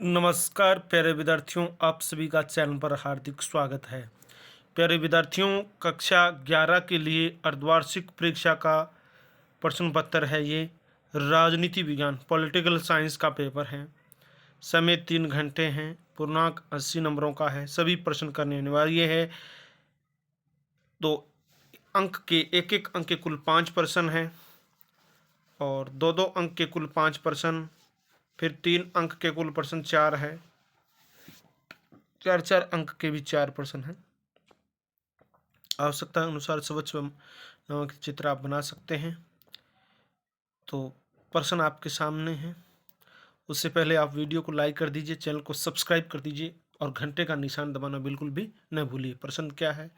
नमस्कार प्यारे विद्यार्थियों, आप सभी का चैनल पर हार्दिक स्वागत है। प्यारे विद्यार्थियों, कक्षा 11 के लिए अर्धवार्षिक परीक्षा का प्रश्न पत्र है। ये राजनीति विज्ञान पॉलिटिकल साइंस का पेपर है। समय 3 घंटे हैं। पूर्णांक 80 नंबरों का है। सभी प्रश्न करने अनिवार्य है। तो अंक के एक अंक के कुल 5 प्रश्न हैं और 2 अंक के कुल 5 प्रश्न, फिर 3 अंक के कुल प्रश्न 4 है। 4 अंक के भी 4 प्रश्न हैं। आवश्यकता अनुसार स्वच्छ नामक चित्र आप बना सकते हैं। तो प्रश्न आपके सामने हैं। उससे पहले आप वीडियो को लाइक कर दीजिए, चैनल को सब्सक्राइब कर दीजिए और घंटे का निशान दबाना बिल्कुल भी न भूलिए। प्रश्न क्या है?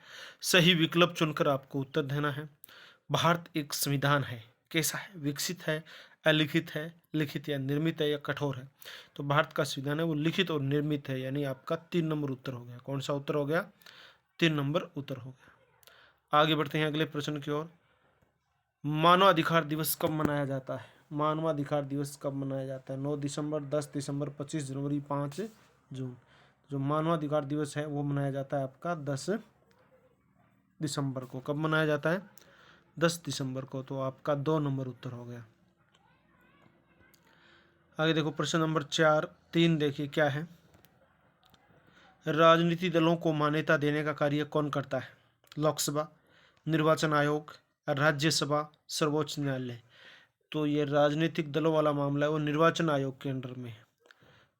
सही विकल्प चुनकर आपको उत्तर देना है। भारत एक संविधान है, कैसा है? विकसित है, अलिखित है, लिखित या निर्मित है या कठोर है? तो भारत का संविधान है वो लिखित और निर्मित है, यानी आपका 3 नंबर उत्तर हो गया। कौन सा उत्तर हो गया? 3 नंबर उत्तर हो गया। आगे बढ़ते हैं अगले प्रश्न की ओर। मानवाधिकार दिवस कब मनाया जाता है? मानवाधिकार दिवस कब मनाया जाता है? 9 दिसंबर, 10 दिसंबर, 25 जनवरी, 5 जून। जो मानवाधिकार दिवस है वो मनाया जाता है आपका 10 दिसंबर को। कब मनाया जाता है? 10 दिसंबर को। तो आपका 2 नंबर उत्तर हो गया। आगे देखो प्रश्न नंबर 3 देखिए क्या है। राजनीतिक दलों को मान्यता देने का कार्य कौन करता है? लोकसभा, निर्वाचन आयोग, राज्यसभा, सर्वोच्च न्यायालय। तो ये राजनीतिक दलों वाला मामला है वो निर्वाचन आयोग के अंडर में है।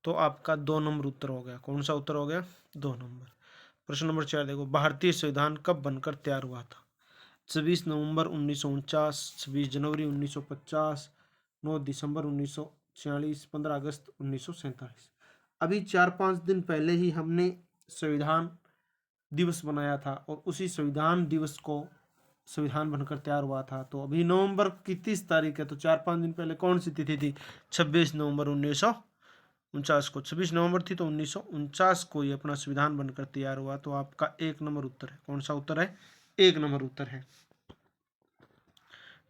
तो आपका 2 नंबर उत्तर हो गया। कौन सा उत्तर हो गया? 2 नंबर। प्रश्न नंबर 4 देखो, भारतीय संविधान कब बनकर तैयार हुआ था? 26 नवंबर 1949, 26 जनवरी 1950, 9 दिसंबर 1946, 15 अगस्त 1947। अभी 4-5 दिन पहले ही हमने संविधान दिवस बनाया था और उसी संविधान दिवस को संविधान बनकर तैयार हुआ था। तो अभी नवंबर की 30 तारीख है, तो 4-5 दिन पहले कौन सी तिथि थी? 26 नवंबर 1949 को। 26 नवंबर थी तो 1949 को ये अपना संविधान बनकर तैयार हुआ। तो आपका 1 नंबर उत्तर है। कौन सा उत्तर है? 1 नंबर उत्तर है।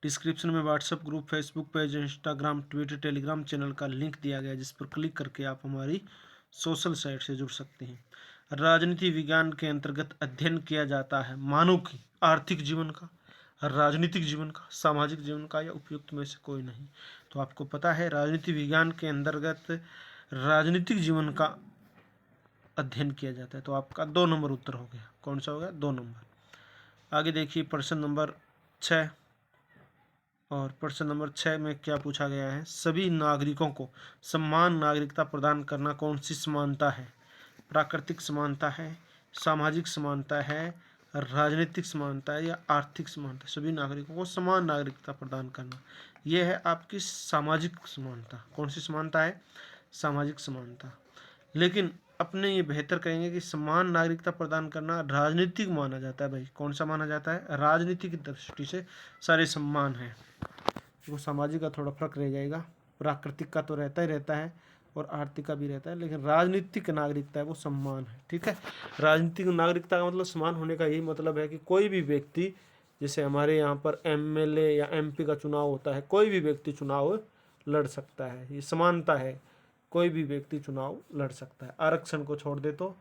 डिस्क्रिप्शन में WhatsApp group, Facebook page, Instagram, Twitter, Telegram channel का लिंक दिया गया है, जिस पर क्लिक करके आप हमारी सोशल साइट से जुड़ सकते हैं। राजनीति विज्ञान के अंतर्गत अध्ययन किया जाता है मानव की आर्थिक जीवन का, राजनीतिक जीवन का, सामाजिक जीवन का या उपयुक्त में से कोई नहीं। तो आपको पता है राजनीति विज्ञान के अंतर्गत राजनीतिक जीवन का अध्ययन किया जाता है। तो आपका 2 नंबर उत्तर हो गया। कौन सा हो गया? 2 नंबर। आगे देखिए प्रश्न नंबर 6। और प्रश्न नंबर 6 में क्या पूछा गया है? सभी नागरिकों को समान नागरिकता प्रदान करना कौन सी समानता है? प्राकृतिक समानता है, सामाजिक समानता है, राजनीतिक समानता है या आर्थिक समानता? सभी नागरिकों को समान नागरिकता प्रदान करना, यह है आपकी सामाजिक समानता। कौन सी समानता है? सामाजिक समानता। लेकिन अपने ये बेहतर कहेंगे कि समान नागरिकता प्रदान करना राजनीतिक माना जाता है। भाई कौन सा माना जाता है? राजनीतिक की दृष्टि से सारे समान हैं। वो सामाजिक का थोड़ा फर्क रह जाएगा। प्राकृतिक का तो रहता ही रहता है और आर्थिक का भी रहता है, लेकिन राजनीतिक नागरिकता है वो सम्मान है। ठीक है, राजनीतिक नागरिकता का मतलब समान होने का यही मतलब है कि कोई भी व्यक्ति, जैसे हमारे यहाँ पर एमएलए या एमपी का चुनाव होता है, कोई भी व्यक्ति चुनाव लड़ सकता है। ये समानता है, कोई भी व्यक्ति चुनाव लड़ सकता है। आरक्षण को छोड़ दे तो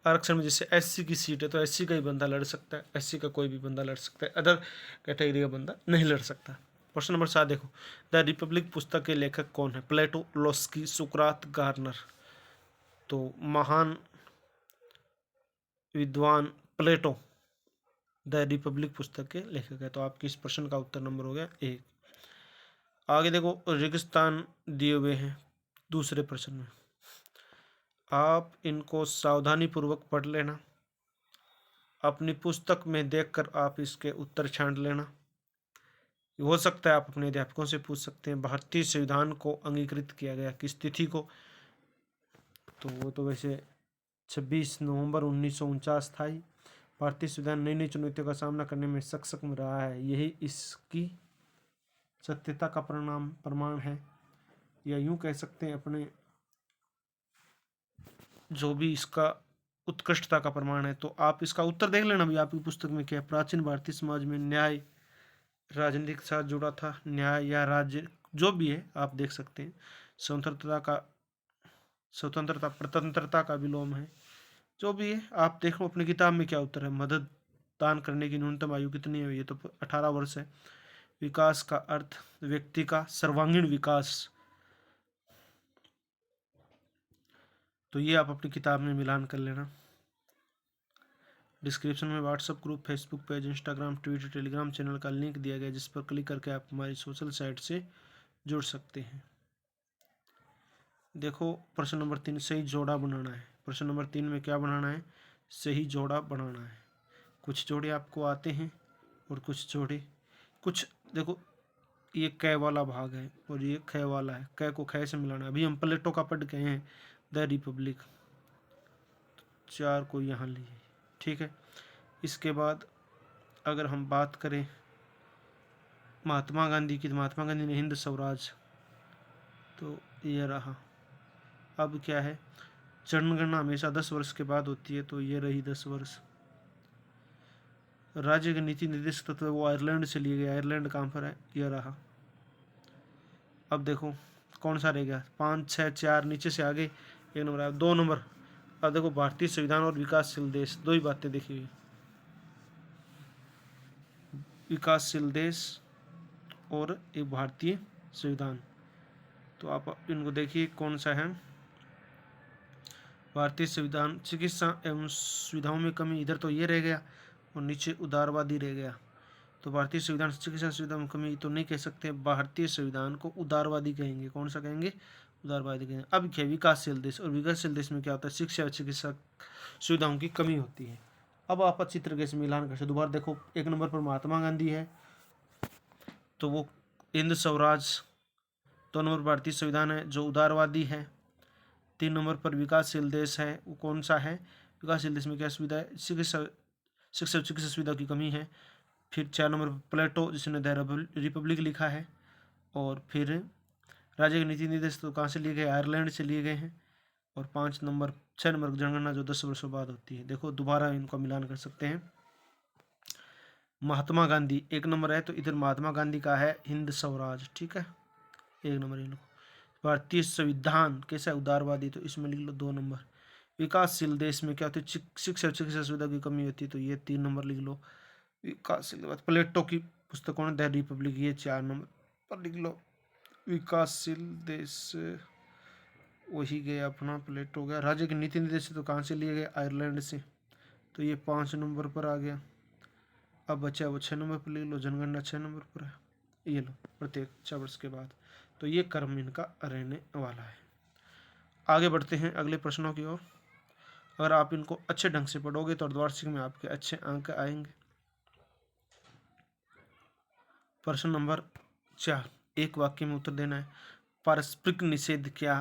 आरक्षण में जैसे एससी की सीट है तो एससी का ही बंदा लड़ सकता है, एससी का कोई भी बंदा लड़ सकता है, अदर कैटेगरी का बंदा नहीं लड़ सकता। प्रश्न नंबर 7 देखो, द रिपब्लिक पुस्तक के लेखक कौन है? प्लेटो, लोस्की, सुकरात, गार्नर। तो महान विद्वान प्लेटो द रिपब्लिक पुस्तक के लेखक है। तो आपकी इस प्रश्न का उत्तर नंबर हो गया 1। आगे देखो, रेगिस्तान दिए हुए हैं दूसरे प्रश्न में, आप इनको सावधानी पूर्वक पढ़ लेना। अपनी पुस्तक में देखकर आप इसके उत्तर छांट लेना। हो सकता है आप अपने अध्यापकों से पूछ सकते हैं। भारतीय संविधान को अंगीकृत किया गया किस तिथि को? तो वो तो वैसे 26 नवंबर 1949 था ही। भारतीय संविधान नई नई चुनौतियों का सामना करने में सक्षम रहा है, यही इसकी सत्यता का प्रमाण है, या यूं कह सकते हैं अपने जो भी इसका उत्कृष्टता का प्रमाण है। तो आप इसका उत्तर देख लेना भी, आपकी पुस्तक में क्या है। प्राचीन भारतीय समाज में न्याय राजनीति के साथ जुड़ा था, न्याय या राज्य जो भी है आप देख सकते हैं। स्वतंत्रता प्रतंत्रता का विलोम है। जो भी है आप देखो अपनी किताब में क्या उत्तर है। मतदान करने की न्यूनतम आयु कितनी है? ये तो 18 वर्ष है। विकास का अर्थ व्यक्ति का सर्वांगीण विकास। तो ये आप अपनी किताब में मिलान कर लेना। डिस्क्रिप्शन में WhatsApp group, Facebook page, Instagram, Twitter, Telegram channel का लिंक दिया गया, जिस पर क्लिक करके आप हमारी सोशल साइट से जुड़ सकते हैं। देखो प्रश्न नंबर 3, सही जोड़ा बनाना है। प्रश्न नंबर 3 में क्या बनाना है? सही जोड़ा बनाना है। कुछ जोड़े आपको आते हैं और कुछ देखो ये कै वाला भाग है और ये ख वाला है। कै को ख से मिलाना है। अभी हम प्लेटो का पढ़ गए हैं, द रिपब्लिक। 4 को यहाँ लिए, ठीक है। इसके बाद अगर हम बात करें महात्मा गांधी की, तो महात्मा गांधी ने हिंद स्वराज, तो ये रहा। अब क्या है? जनगणना हमेशा 10 वर्ष के बाद होती है, तो ये रही 10 वर्ष। राज्य के नीति निर्देशक तत्व वो आयरलैंड से लिए गए। आयरलैंड कहाँ पर है? ये रहा। अब देखो कौन सा रह गया? 5, 6, 4 नीचे से आगे 1 नंबर आया। 2 नंबर। अब देखो भारतीय संविधान और विकासशील देश, दो ही बातें देखी हुई। विकासशील देश और एक भारतीय संविधान, तो आप इनको देखिए कौन सा है। भारतीय संविधान, चिकित्सा एवं सुविधाओं में कमी, इधर तो ये रह गया और नीचे उदारवादी रह गया। तो भारतीय संविधान चिकित्सा सुविधा में कमी तो नहीं कह सकते, भारतीय संविधान को उदारवादी कहेंगे। कौन सा कहेंगे? उदारवादी कहेंगे। अब क्या? विकासशील देश, और विकासशील देश में क्या होता है? शिक्षा और चिकित्सा सुविधाओं की कमी होती है। अब आप अच्छी तरीके से मिलान कर सकते। दोबारा देखो 1 नंबर पर महात्मा गांधी है, तो वो हिंद स्वराज। 2 नंबर भारतीय संविधान है जो उदारवादी है। 3 नंबर पर विकासशील देश है, वो कौन सा है? विकासशील देश में क्या सुविधा है? शिक्षा चिकित्सा सुविधा की कमी है। फिर 4 नंबर पर प्लेटो, जिसने द रिपब्लिक लिखा है। और फिर राज्य के नीति निर्देश तो कहाँ से लिए गए? आयरलैंड से लिए गए हैं। और 6 नंबर जनगणना जो 10 वर्षों बाद होती है। देखो दोबारा इनको मिलान कर सकते हैं। महात्मा गांधी 1 नंबर है, तो इधर महात्मा गांधी का है हिंद स्वराज, ठीक है, 1 नंबर इनको। भारतीय संविधान कैसा है? उदारवादी, तो इसमें लिख लो 2 नंबर। विकासशील देश में क्या होती है? शिक्षा और चिकित्सा सुविधा की कमी होती है, तो ये 3 नंबर लिख लो। विकासशील बात प्लेटो की पुस्तकों ने द रिपब्लिक, ये 4 नंबर पर लिख लो। विकासशील देश वही गया अपना, प्लेटो गया। राज्य के नीति निर्देश तो कहाँ से लिए गए? आयरलैंड से, तो ये 5 नंबर पर आ गया। अब बचा वो 6 नंबर पर लिख लो। जनगणना 6 नंबर पर है, ये लो, प्रत्येक 6 वर्ष के बाद। तो ये क्रम इनका रहने वाला है। आगे बढ़ते हैं अगले प्रश्नों की ओर। अगर आप इनको अच्छे ढंग से पढ़ोगे तो अर्धवार्षिक में आपके अच्छे अंक आएंगे। प्रश्न नंबर 4, एक वाक्य में उत्तर देना है। पारस्परिक निषेध क्या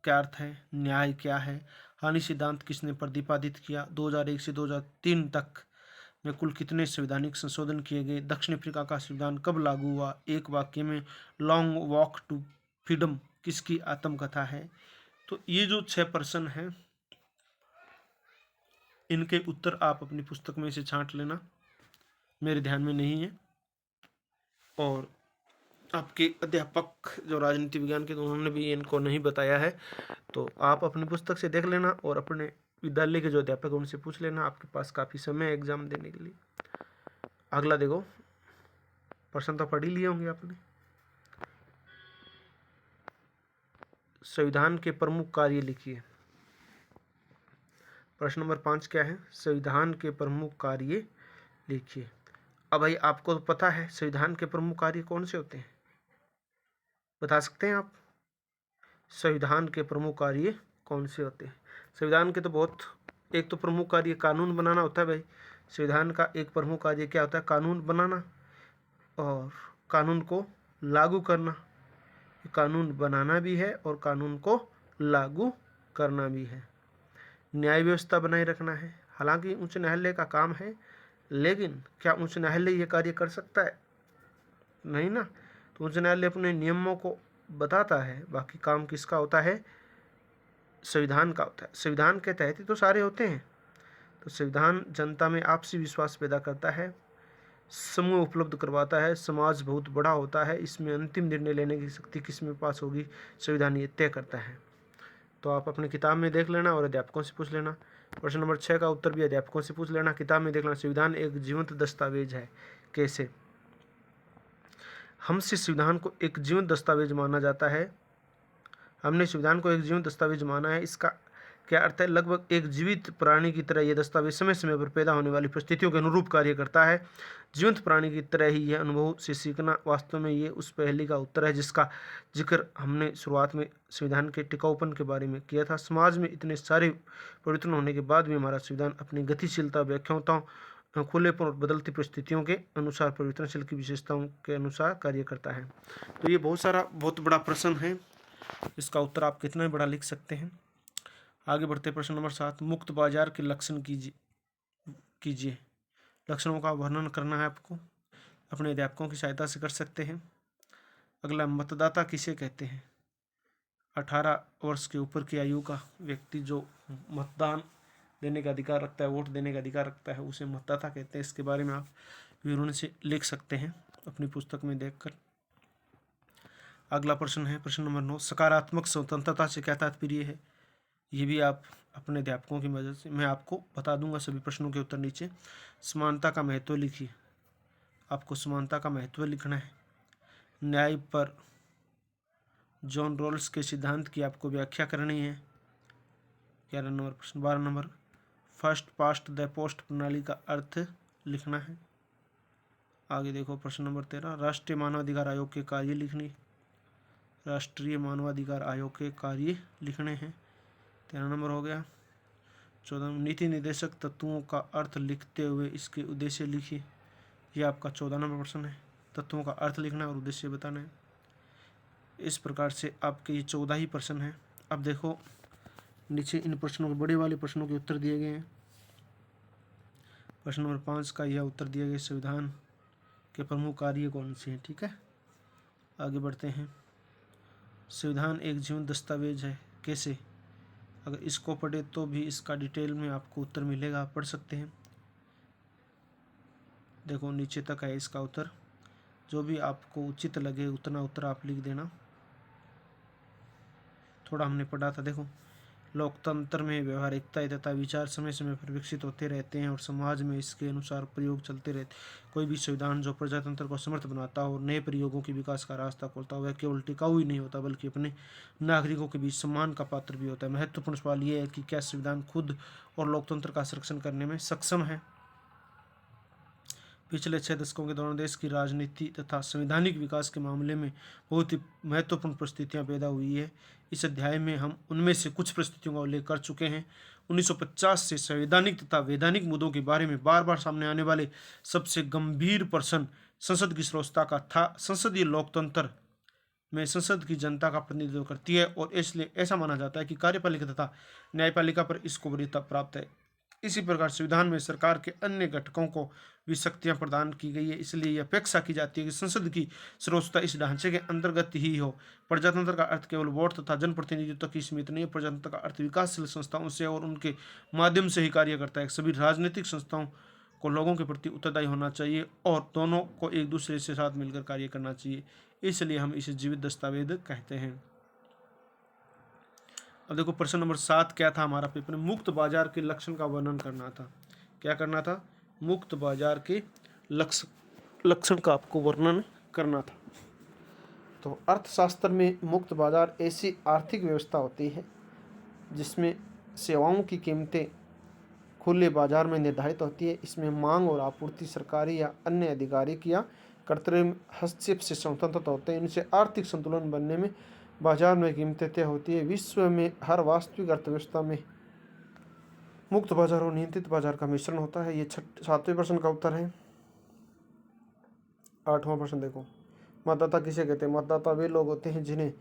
अर्थ है? न्याय क्या है? हानि सिद्धांत किसने प्रतिपादित किया? 2001 से 2003 तक में कुल कितने संवैधानिक संशोधन किए गए? दक्षिण अफ्रीका का संविधान कब लागू हुआ? एक वाक्य में लॉन्ग वॉक टू फ्रीडम किसकी आत्मकथा है? तो ये जो 6 प्रश्न हैं, इनके उत्तर आप अपनी पुस्तक में से छांट लेना, मेरे ध्यान में नहीं है। और आपके अध्यापक जो राजनीति विज्ञान के, तो उन्होंने भी इनको नहीं बताया है, तो आप अपनी पुस्तक से देख लेना और अपने विद्यालय के जो अध्यापक हैं उनसे पूछ लेना। आपके पास काफ़ी समय है एग्जाम देने के लिए। अगला देखो, प्रश्न तो पढ़ ही लिए होंगे आपने। संविधान के प्रमुख कार्य लिखिए। प्रश्न नंबर 5 क्या है? संविधान के प्रमुख कार्य लिखिए। अब भाई आपको तो पता है संविधान के प्रमुख कार्य कौन से होते हैं, बता सकते हैं आप? संविधान के प्रमुख कार्य कौन से होते हैं? संविधान के तो बहुत, एक तो प्रमुख कार्य कानून बनाना होता है भाई। संविधान का एक प्रमुख कार्य क्या होता है? कानून बनाना और कानून को लागू करना। कानून बनाना भी है और कानून को लागू करना भी है। न्याय व्यवस्था बनाए रखना है। हालांकि उच्च न्यायालय का काम है, लेकिन क्या उच्च न्यायालय ये कार्य कर सकता है? नहीं ना। तो उच्च न्यायालय अपने नियमों को बताता है, बाकी काम किसका होता है? संविधान का होता है। संविधान के तहत ही तो सारे होते हैं। तो संविधान जनता में आपसी विश्वास पैदा करता है। समूह उपलब्ध करवाता है। समाज बहुत बड़ा होता है, इसमें अंतिम निर्णय लेने की शक्ति किस में पास होगी, संविधान ये तय करता है। तो आप अपनी किताब में देख लेना और अध्यापकों से पूछ लेना। प्रश्न नंबर 6 का उत्तर भी अध्यापकों से पूछ लेना। किताब में देख लेना, संविधान एक जीवंत दस्तावेज है। कैसे? हमसे संविधान को एक जीवंत दस्तावेज माना जाता है। हमने संविधान को एक जीवंत दस्तावेज माना है। इसका क्या अर्थ है? लगभग एक जीवित प्राणी की तरह यह दस्तावेज समय समय पर पैदा होने वाली परिस्थितियों के अनुरूप कार्य करता है। जीवंत प्राणी की तरह ही यह अनुभव से सीखना, वास्तव में ये उस पहली का उत्तर है जिसका जिक्र हमने शुरुआत में संविधान के टिकाऊपन के बारे में किया था। समाज में इतने सारे परिवर्तन होने के बाद भी हमारा संविधान अपनी गतिशीलता, व्याख्याताओं, खुलेपन और बदलती परिस्थितियों के अनुसार परिवर्तनशील की विशेषताओं के अनुसार कार्य करता है। तो ये बहुत बड़ा प्रश्न है। इसका उत्तर आप कितना बड़ा लिख सकते हैं। आगे बढ़ते प्रश्न नंबर 7, मुक्त बाजार के लक्षण कीजिए। लक्षणों का वर्णन करना है आपको, अपने अध्यापकों की सहायता से कर सकते हैं। अगला, मतदाता किसे कहते हैं? 18 वर्ष के ऊपर की आयु का व्यक्ति जो मतदान देने का अधिकार रखता है, वोट देने का अधिकार रखता है, उसे मतदाता कहते हैं। इसके बारे में आप विवरण से लिख सकते हैं अपनी पुस्तक में देखकर। अगला प्रश्न है प्रश्न नंबर 9, सकारात्मक स्वतंत्रता से क्या तात्पर्य है? ये भी आप अपने अध्यापकों की मदद से, मैं आपको बता दूंगा सभी प्रश्नों के उत्तर नीचे। समानता का महत्व लिखिए। आपको समानता का महत्व लिखना है। न्याय पर जॉन रॉल्स के सिद्धांत की आपको व्याख्या करनी है। 11 नंबर प्रश्न। 12 number, first past the post प्रणाली का अर्थ लिखना है। आगे देखो प्रश्न नंबर 13, राष्ट्रीय मानवाधिकार आयोग के कार्य लिखनी। राष्ट्रीय मानवाधिकार आयोग के कार्य लिखने हैं। 13 नंबर हो गया। 14, नीति निर्देशक तत्वों का अर्थ लिखते हुए इसके उद्देश्य लिखिए। यह आपका 14 नंबर प्रश्न है। तत्वों का अर्थ लिखना और उद्देश्य बताना है। इस प्रकार से आपके ये 14 ही प्रश्न हैं। अब देखो नीचे इन प्रश्नों के, बड़े वाले प्रश्नों के उत्तर दिए गए हैं। प्रश्न नंबर 5 का यह उत्तर दिया गया, संविधान के प्रमुख कार्य कौन से हैं। ठीक है, आगे बढ़ते हैं। संविधान एक जीवंत दस्तावेज है। कैसे? अगर इसको पढ़े तो भी इसका डिटेल में आपको उत्तर मिलेगा, आप पढ़ सकते हैं। देखो नीचे तक है इसका उत्तर, जो भी आपको उचित लगे उतना उत्तर आप लिख देना। थोड़ा हमने पढ़ा था। देखो, लोकतंत्र में व्यवहारिकता तथा विचार समय समय पर विकसित होते रहते हैं और समाज में इसके अनुसार प्रयोग चलते रहते। कोई भी संविधान जो प्रजातंत्र को समर्थ बनाता हो और नए प्रयोगों के विकास का रास्ता खोलता हो, वह केवल टिकाऊ ही नहीं होता बल्कि अपने नागरिकों के बीच सम्मान का पात्र भी होता है। महत्वपूर्ण सवाल यह है कि क्या संविधान खुद और लोकतंत्र का संरक्षण करने में सक्षम है। पिछले 6 दशकों के दौरान देश की राजनीति तथा संवैधानिक विकास के मामले में बहुत ही महत्वपूर्ण परिस्थितियां पैदा हुई है। इस अध्याय में हम उनमें से कुछ परिस्थितियों का उल्लेख कर चुके हैं। 1950 से संवैधानिक तथा वैधानिक मुद्दों के बारे में बार बार सामने आने वाले सबसे गंभीर प्रश्न संसद की श्रोता का था। संसदीय लोकतंत्र में संसद की जनता का प्रतिनिधित्व करती है और इसलिए ऐसा माना जाता है कि कार्यपालिका तथा न्यायपालिका पर इसको वरीयता प्राप्त है। इसी प्रकार संविधान में सरकार के अन्य घटकों को भी शक्तियां प्रदान की गई है। इसलिए यह अपेक्षा की जाती है कि संसद की सर्वोच्चता इस ढांचे के अंतर्गत ही हो। प्रजातंत्र का अर्थ केवल वोट तथा जनप्रतिनिधित्व की सीमित नहीं है। प्रजातंत्र का अर्थ विकासशील संस्थाओं से और उनके माध्यम से ही कार्य करता है। सभी राजनीतिक संस्थाओं को लोगों के प्रति उत्तरदायी होना चाहिए और दोनों को एक दूसरे से साथ मिलकर कार्य करना चाहिए। इसलिए हम इसे जीवित दस्तावेज कहते हैं। अब देखो प्रश्न नंबर 7 क्या था हमारा पेपर में? मुक्त बाजार के लक्षण का वर्णन करना था। क्या करना था? मुक्त बाजार के लक्षण का आपको वर्णन करना था। तो अर्थशास्त्र में मुक्त बाजार ऐसी आर्थिक व्यवस्था होती है जिसमें सेवाओं की कीमतें खुले बाजार में निर्धारित होती है। इसमें मांग और आपूर्ति सरकारी या अन्य अधिकारी या कृत्रिम हस्तक्षेप से स्वतंत्र होते हैं। इनसे आर्थिक संतुलन बनने में बाजार में कीमतें तय होती है। विश्व में हर वास्तविक अर्थव्यवस्था में मुक्त बाजार और नियंत्रित बाजार का मिश्रण होता है। ये 7वें प्रश्न का उत्तर है। 8वां प्रश्न देखो, मतदाता किसे कहते हैं? मतदाता वे लोग होते हैं जिन्हें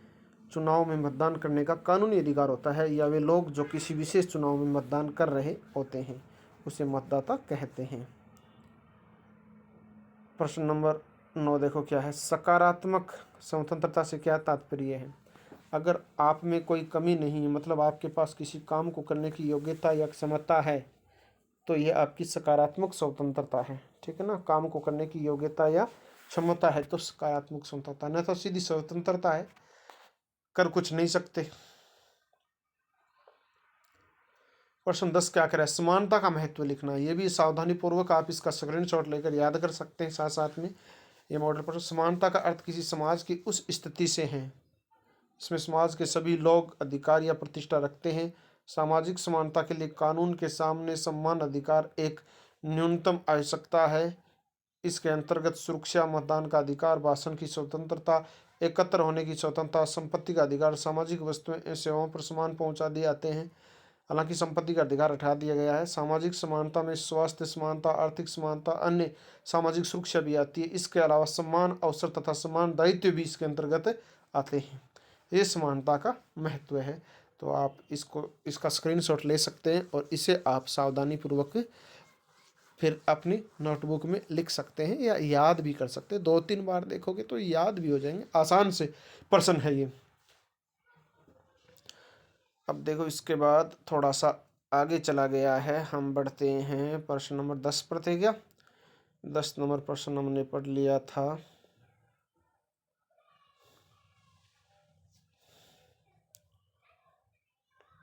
चुनाव में मतदान करने का कानूनी अधिकार होता है, या वे लोग जो किसी विशेष चुनाव में मतदान कर रहे होते हैं उसे मतदाता कहते हैं। प्रश्न नंबर 9 देखो क्या है, सकारात्मक स्वतंत्रता से क्या तात्पर्य है? अगर आप में कोई कमी नहीं है, मतलब आपके पास किसी काम को करने की योग्यता या क्षमता है, तो यह आपकी सकारात्मक स्वतंत्रता है। ठीक है ना, काम को करने की योग्यता या क्षमता है तो कार्यात्मक क्षमता, न तो सीधी स्वतंत्रता है, कर कुछ नहीं सकते। प्रश्न 10 क्या करे, समानता का महत्व लिखना। ये भी सावधानी पूर्वक आप इसका स्क्रीनशॉट लेकर याद कर सकते हैं। साथ साथ में ये मॉडल प्रश्न, समानता का अर्थ किसी समाज की उस स्थिति से है इसमें समाज के सभी लोग अधिकार या प्रतिष्ठा रखते हैं। सामाजिक समानता के लिए कानून के सामने समान अधिकार एक न्यूनतम आवश्यकता है। इसके अंतर्गत सुरक्षा, मतदान का अधिकार, भाषण की स्वतंत्रता, एकत्र होने की स्वतंत्रता, संपत्ति का अधिकार, सामाजिक वस्तुएं एवं सेवाओं पर समान पहुंचा दिए जाते हैं। हालांकि संपत्ति का अधिकार हटा दिया गया है। सामाजिक समानता में स्वास्थ्य समानता, आर्थिक समानता, अन्य सामाजिक सुरक्षा भी आती है। इसके अलावा समान अवसर तथा समान दायित्व भी इसके अंतर्गत आते हैं। ये समानता का महत्व है। तो आप इसका स्क्रीनशॉट ले सकते हैं और इसे आप सावधानी पूर्वक फिर अपनी नोटबुक में लिख सकते हैं या याद भी कर सकते हैं। 2-3 बार देखोगे तो याद भी हो जाएंगे। आसान से प्रश्न है ये। अब देखो इसके बाद थोड़ा सा आगे चला गया है, हम बढ़ते हैं प्रश्न नंबर 10 पर थे क्या। 10 नंबर प्रश्न हमने पढ़ लिया था।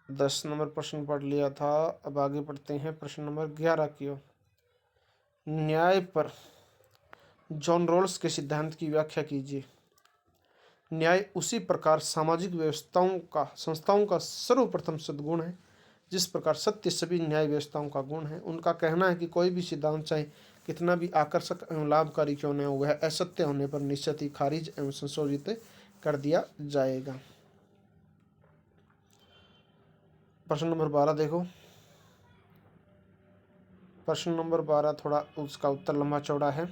दस नंबर प्रश्न पढ़ लिया था। अब आगे बढ़ते हैं प्रश्न नंबर 11 की ओर। न्याय पर जॉन रॉल्स के सिद्धांत की व्याख्या कीजिए। न्याय उसी प्रकार सामाजिक व्यवस्थाओं का संस्थाओं का सर्वप्रथम सद्गुण है जिस प्रकार सत्य सभी न्याय व्यवस्थाओं का गुण है। उनका कहना है कि कोई भी सिद्धांत चाहे कितना भी आकर्षक एवं लाभकारी क्यों न हो, वह असत्य होने पर निश्चित ही खारिज एवं संशोधित कर दिया जाएगा। प्रश्न नंबर 12 देखो। प्रश्न नंबर 12 थोड़ा उसका उत्तर लंबा चौड़ा है।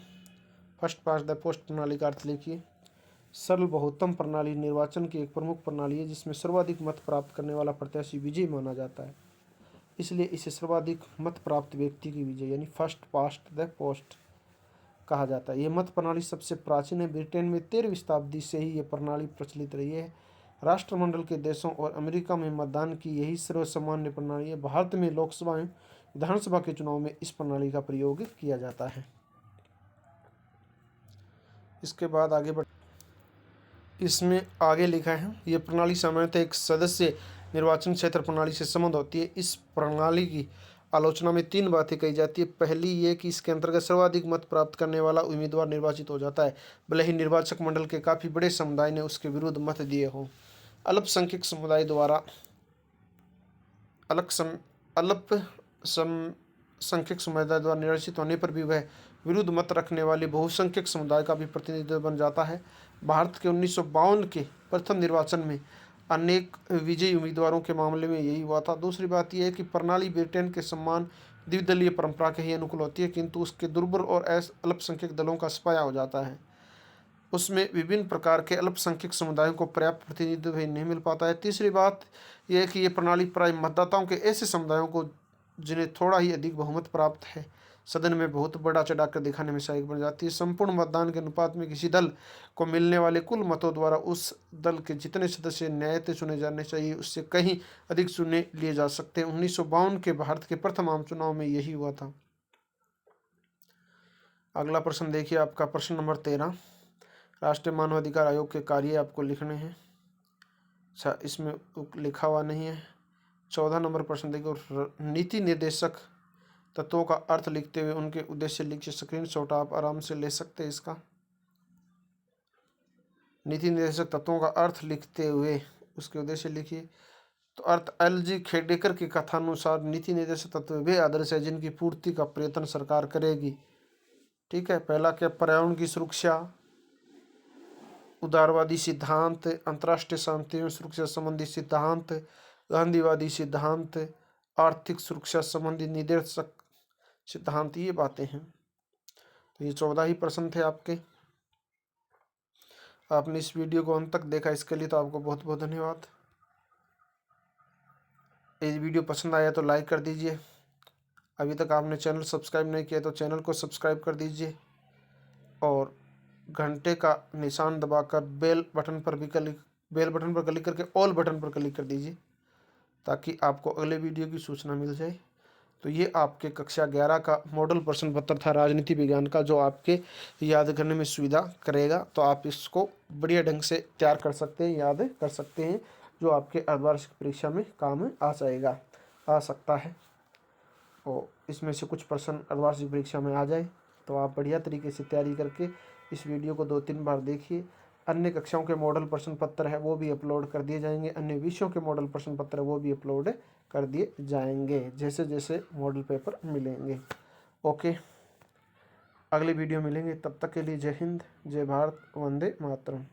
फर्स्ट पास्ट द पोस्ट प्रणाली का अर्थ लिखिए। सरल बहुमत प्रणाली निर्वाचन की एक प्रमुख प्रणाली है जिसमें सर्वाधिक मत प्राप्त करने वाला प्रत्याशी विजयी माना जाता है। इसलिए इसे सर्वाधिक मत प्राप्त व्यक्ति की विजय यानी फर्स्ट पास्ट द पोस्ट कहा जाता है। यह मत प्रणाली सबसे प्राचीन है। ब्रिटेन में 13वीं शताब्दी से ही यह प्रणाली प्रचलित रही है। राष्ट्रमंडल के देशों और अमेरिका में मतदान की यही सर्वसामान्य प्रणाली है। भारत में लोकसभा एवं विधानसभा के चुनाव में इस प्रणाली का प्रयोग किया जाता है। इसके बाद आगे बढ़ इसमें आगे लिखा है, यह प्रणाली सामान्यतः एक सदस्य निर्वाचन क्षेत्र प्रणाली से संबंध होती है। इस प्रणाली की आलोचना में 3 बातें कही जाती है। पहली ये कि इसके अंतर्गत सर्वाधिक मत प्राप्त करने वाला उम्मीदवार निर्वाचित हो जाता है, भले ही निर्वाचक मंडल के काफ़ी बड़े समुदाय ने उसके विरुद्ध मत दिए हों। अल्पसंख्यक समुदाय द्वारा अल्पसंख्यक समुदाय द्वारा निर्वाचित होने पर भी वह विरुद्ध मत रखने वाले बहुसंख्यक समुदाय का भी प्रतिनिधित्व बन जाता है। भारत के 1952 के प्रथम निर्वाचन में अनेक विजयी उम्मीदवारों के मामले में यही हुआ था। दूसरी बात यह है कि प्रणाली ब्रिटेन के समान द्विदलीय परंपरा के ही अनुकूल होती है, किंतु उसके दुर्बल और अल्पसंख्यक दलों का सफाया हो जाता है। उसमें विभिन्न प्रकार के अल्पसंख्यक समुदायों को पर्याप्त प्रतिनिधित्व नहीं मिल पाता है। तीसरी बात यह है कि ये प्रणाली प्राय मतदाताओं के ऐसे समुदायों को जिन्हें थोड़ा ही अधिक बहुमत प्राप्त है सदन में बहुत बड़ा चढ़ाकर दिखाने में सहायक बन जाती है। संपूर्ण मतदान के अनुपात में किसी दल को मिलने वाले कुल मतों द्वारा उस दल के जितने सदस्य न्यायतः चुने जाने चाहिए उससे कहीं अधिक चुने लिए जा सकते हैं। 1952 के भारत के प्रथम आम चुनाव में यही हुआ था। अगला प्रश्न देखिए आपका प्रश्न नंबर 13। राष्ट्रीय मानवाधिकार आयोग के कार्य आपको लिखने हैं। अच्छा, इसमें लिखा हुआ नहीं है। 14 नंबर प्रश्न देखो। नीति निर्देशक तत्वों का अर्थ लिखते हुए उनके उद्देश्य लिखिए। स्क्रीनशॉट आप आराम से ले सकते हैं इसका। नीति निर्देशक तत्वों का अर्थ लिखते हुए उसके उद्देश्य लिखिए। तो अर्थ एल.जी. खेडेकर के कथानुसार नीति निर्देशक तत्व वे आदर्श है जिनकी पूर्ति का प्रयत्न सरकार करेगी। ठीक है। पहला क्या, पर्यावरण की सुरक्षा, उदारवादी सिद्धांत, अंतर्राष्ट्रीय शांति एवं सुरक्षा संबंधी सिद्धांत, गांधीवादी सिद्धांत, आर्थिक सुरक्षा संबंधी निर्देशक सिद्धांत, ये बातें हैं। तो ये 14 ही प्रश्न थे आपके। आपने इस वीडियो को अंत तक देखा, इसके लिए तो आपको बहुत बहुत धन्यवाद। यदि वीडियो पसंद आया तो लाइक कर दीजिए। अभी तक आपने चैनल सब्सक्राइब नहीं किया तो चैनल को सब्सक्राइब कर दीजिए और घंटे का निशान दबाकर बेल बटन पर क्लिक करके ऑल बटन पर क्लिक कर दीजिए ताकि आपको अगले वीडियो की सूचना मिल जाए। तो ये आपके कक्षा 11 का मॉडल प्रश्न पत्र था राजनीति विज्ञान का, जो आपके याद करने में सुविधा करेगा। तो आप इसको बढ़िया ढंग से तैयार कर सकते हैं, याद कर सकते हैं, जो आपके अर्धवार्षिक परीक्षा में काम आ सकता है। और इसमें से कुछ प्रश्न अर्धवार्षिक परीक्षा में आ जाए तो आप बढ़िया तरीके से तैयारी करके इस वीडियो को 2-3 बार देखिए। अन्य कक्षाओं के मॉडल प्रश्न पत्र है वो भी अपलोड कर दिए जाएंगे, अन्य विषयों के मॉडल प्रश्न पत्र है वो भी अपलोड कर दिए जाएंगे जैसे जैसे मॉडल पेपर मिलेंगे। ओके, अगले वीडियो मिलेंगे, तब तक के लिए जय हिंद, जय भारत, वंदे मातरम।